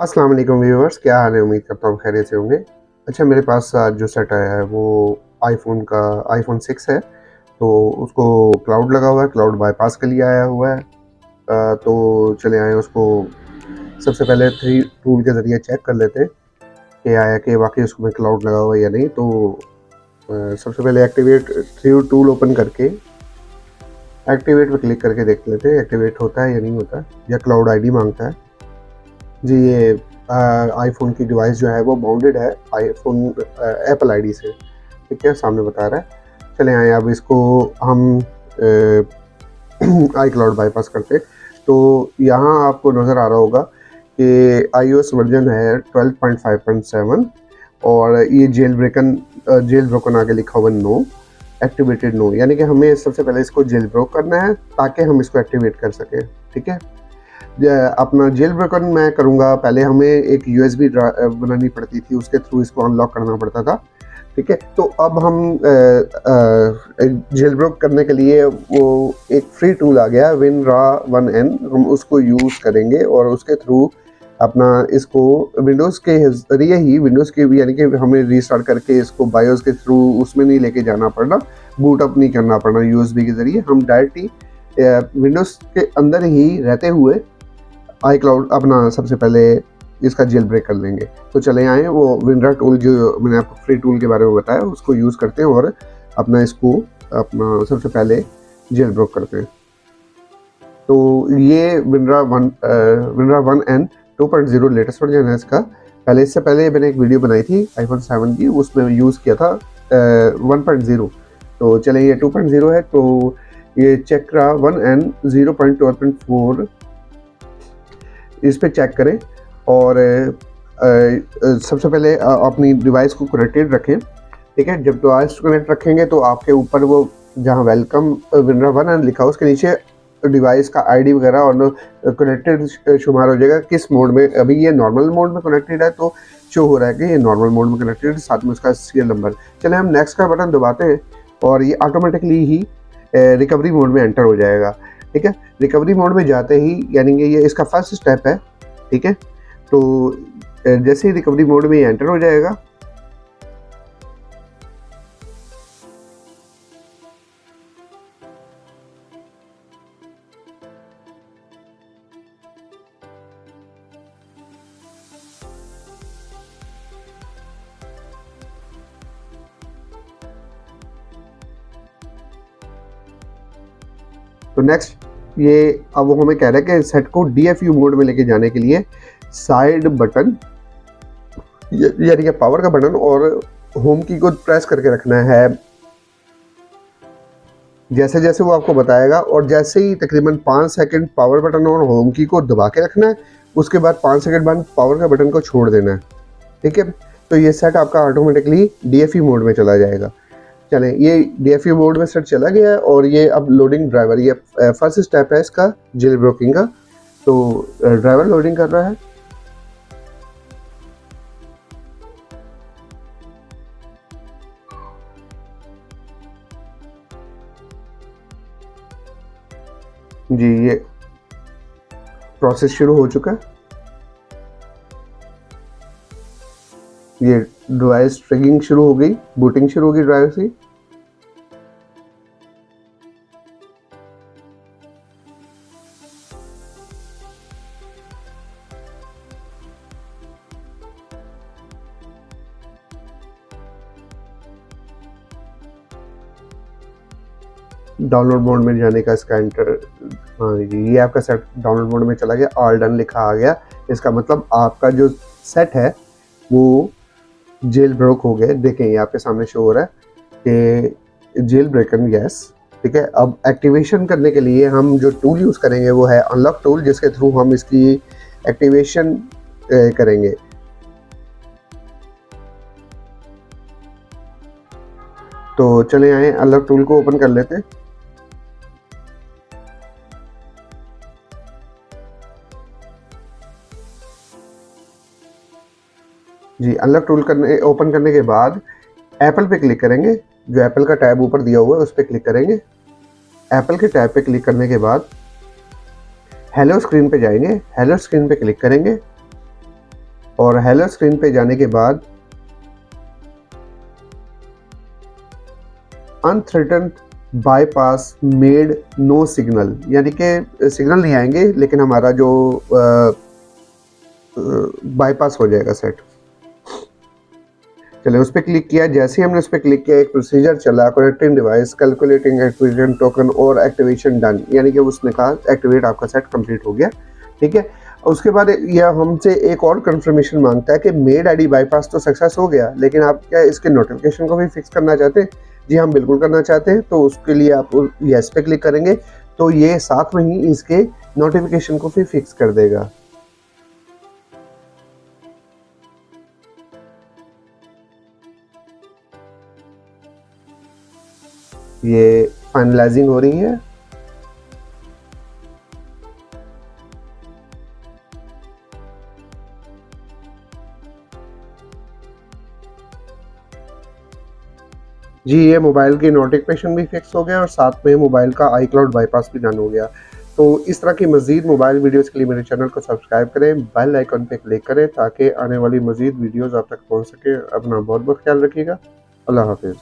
अस्सलाम वालेकुम व्यूअर्स, क्या हाल है? उम्मीद करता हूँ खैरियत से होंगे। अच्छा, मेरे पास आज जो सेट आया है वो आईफ़ोन 6 है। तो उसको क्लाउड लगा हुआ है, क्लाउड बाईपास के लिए आया हुआ है। तो चले आए उसको सबसे पहले 3 टूल के ज़रिए चेक कर लेते हैं कि आया कि वाक़ई उसमें क्लाउड लगा हुआ है या नहीं। तो सबसे पहले एक्टिवेट 3 टूल ओपन करके एक्टिवेट पे क्लिक करके देख लेते हैं एक्टिवेट होता है या नहीं होता, या क्लाउड आईडी माँगता है। जी, ये आईफ़ोन की डिवाइस जो है वो बाउंडेड है आईफ़ोन एप्पल आईडी से, ठीक है? सामने बता रहा है। चलें आएँ अब इसको हम आई क्लाउड बाईपास करते हैं। तो यहाँ आपको नज़र आ रहा होगा कि आईओएस वर्जन है 12.5.7 और ये जेल ब्रोकन आगे लिखा हुआ नो, एक्टिवेटेड नो, यानी कि हमें सबसे पहले इसको जेल ब्रोक करना है ताकि हम इसको एक्टिवेट कर सकें, ठीक है? अपना जेल ब्रोकन मैं करूँगा, पहले हमें एक यूएसबी बनानी पड़ती थी, उसके थ्रू इसको अनलॉक करना पड़ता था, ठीक है? तो अब हम जेल ब्रोक करने के लिए वो एक फ्री टूल आ गया WinRAR1N, हम उसको यूज़ करेंगे और उसके थ्रू अपना इसको विंडोज़ के ज़रिए ही विंडोज़ के भी, यानी कि हमें रीस्टार्ट करके इसको बायोस के थ्रू उसमें नहीं लेके जाना पड़ना, बूट अप नहीं करना पड़ना यूएसबी के ज़रिए, हम डायरेक्ट ही विंडोज़ के अंदर ही रहते हुए आई क्लाउड अपना सबसे पहले इसका जेल ब्रेक कर लेंगे। तो चले आएँ वो विनरा टूल जो मैंने आपको फ्री टूल के बारे में बताया उसको यूज़ करते हैं और अपना इसको अपना सबसे पहले जेल ब्रेक करते हैं। तो ये विनरा 1N 2.0 लेटेस्ट वर्जन है इसका। इससे पहले मैंने एक वीडियो बनाई थी आईफोन 7 की, उसमें यूज़ किया था 1.0। तो चलें ये 2.0 है, तो ये चेकरा 1N 0.2.4 इस पे चेक करें और सबसे पहले अपनी डिवाइस को कनेक्टेड रखें, ठीक है? जब डिवाइस कनेक्ट रखेंगे तो आपके ऊपर वो जहाँ वेलकम WinRAR1N लिखा हो उसके नीचे डिवाइस का आईडी वगैरह और कनेक्टेड शुमार हो जाएगा किस मोड में। अभी ये नॉर्मल मोड में कनेक्टेड है तो शो हो रहा है कि ये नॉर्मल मोड में कनेक्टेड है, साथ में उसका सीरियल नंबर। चले हम नेक्स्ट का बटन दबाते हैं और ये ऑटोमेटिकली ही रिकवरी मोड में एंटर हो जाएगा, ठीक है? रिकवरी मोड में जाते ही, यानी कि ये इसका फर्स्ट स्टेप है, ठीक है? तो जैसे ही रिकवरी मोड में एंटर हो जाएगा तो नेक्स्ट ये अब वो हमें कह रहा है कि सेट को DFU मोड में लेके जाने के लिए साइड बटन यानी कि पावर का बटन और होम की को प्रेस करके रखना है जैसे जैसे वो आपको बताएगा, और जैसे ही तकरीबन 5 सेकंड पावर बटन और होम की को दबा के रखना है, उसके बाद 5 सेकंड बाद पावर का बटन को छोड़ देना है, ठीक है? तो ये सेट आपका ऑटोमेटिकली DFU मोड में चला जाएगा। चलें, ये DFU मोड में सेट चला गया है और ये अब लोडिंग ड्राइवर, ये फर्स्ट स्टेप है इसका जेल ब्रोकिंग का। तो ड्राइवर लोडिंग कर रहा है। जी, ये प्रोसेस शुरू हो चुका है। ये डिवाइस ट्रिगिंग शुरू हो गई, बूटिंग शुरू हो गई ड्राइवर से। डाउनलोड मोड में जाने का इसका एंटर, हाँ जी, ये आपका सेट डाउनलोड मोड में चला गया, ऑल डन लिखा आ गया। इसका मतलब आपका जो सेट है वो जेल ब्रोक हो गए। देखें ये आपके सामने शो हो रहा है कि जेल ब्रेकन यस, ठीक है? अब एक्टिवेशन करने के लिए हम जो टूल यूज़ करेंगे वो है अनलॉक टूल, जिसके थ्रू हम इसकी एक्टिवेशन करेंगे। तो चले आए अनलॉक टूल को ओपन कर लेते हैं। जी, अनलॉक टूल ओपन करने के बाद एप्पल पे क्लिक करेंगे, जो एप्पल का टैब ऊपर दिया हुआ है उस पर क्लिक करेंगे। एप्पल के टैब पे क्लिक करने के बाद हेलो स्क्रीन पे जाएंगे, हेलो स्क्रीन पे क्लिक करेंगे। और हेलो स्क्रीन पे जाने के बाद अनथ्रेटन्ड बाईपास मेड नो सिग्नल, यानी कि सिग्नल नहीं आएंगे लेकिन हमारा जो बाईपास हो जाएगा सेट। चलिए उस पर क्लिक किया। जैसे ही हमने उस पर क्लिक किया एक प्रोसीजर चला, connecting device, calculating activation token और एक्टिवेशन डन, यानी कि उसने कहा एक्टिवेट आपका सेट कंप्लीट हो गया। ठीक है, उसके बाद यह हमसे एक और कंफर्मेशन मांगता है कि मेड आईडी बाईपास तो सक्सेस हो गया, लेकिन आप क्या इसके नोटिफिकेशन को भी फिक्स करना चाहते हैं? जी हम बिल्कुल करना चाहते हैं। तो उसके लिए आप यस पे क्लिक करेंगे तो ये साथ में ही इसके नोटिफिकेशन को भी फिक्स कर देगा। ये फाइनलाइजिंग हो रही है। जी ये मोबाइल की नोटिफिकेशन भी फिक्स हो गया और साथ में मोबाइल का iCloud बाईपास भी डन हो गया। तो इस तरह की मज़ीद मोबाइल वीडियोज़ के लिए मेरे चैनल को सब्सक्राइब करें, बेल आइकन पे क्लिक करें ताकि आने वाली मज़ीद वीडियोज़ आप तक पहुंच सके। अपना बहुत बहुत ख्याल रखिएगा। अल्लाह हाफिज़।